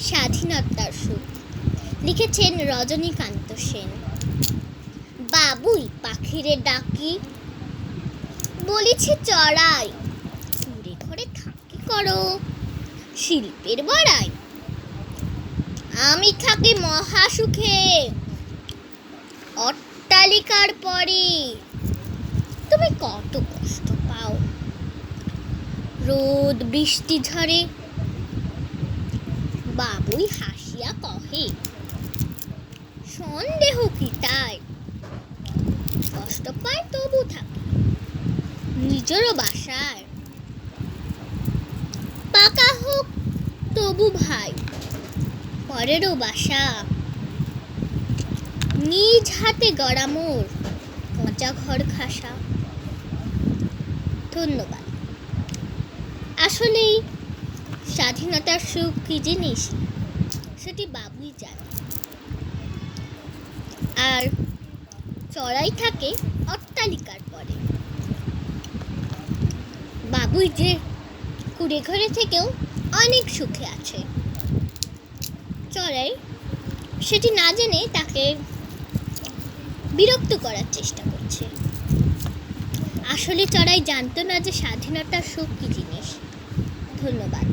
স্বাধীনতার সুখ লিখেছেন রজনীকান্ত সেন। বাবুই পাখিরে ডাকি, বলিছে চড়াই, ঘুরে ঘরে থাকি করো শিল্পের বড়াই। আমি থাকি মহাসুখে অট্টালিকার পরে, তুমি কত কষ্ট পাও রোদ বৃষ্টি ঝড়ে। বাবুই হাসিয়া কহে, সন্দেহ কি তাই, কষ্ট পায় তবু থাকি নিজেরও বাসায়। পাকা হোক তবু ভাই পরেরও বাসা, নিজ হাতে গড়া মোর কাঁচা ঘর খাসা। ধন্যবাদ। আসলেই স্বাধীনতার সুখ কি জিনিস সেটি বাবুই জানে। আর চড়াই থাকে অট্টালিকার পরে। বাবুই যে কুড়ে ঘরে থেকেও অনেক সুখে আছে। চড়াই সেটি না জেনে তাকে বিরক্ত করার চেষ্টা করছে। আসলে চড়াই জানতো না যে স্বাধীনতার সুখ কি জিনিস। ধন্যবাদ।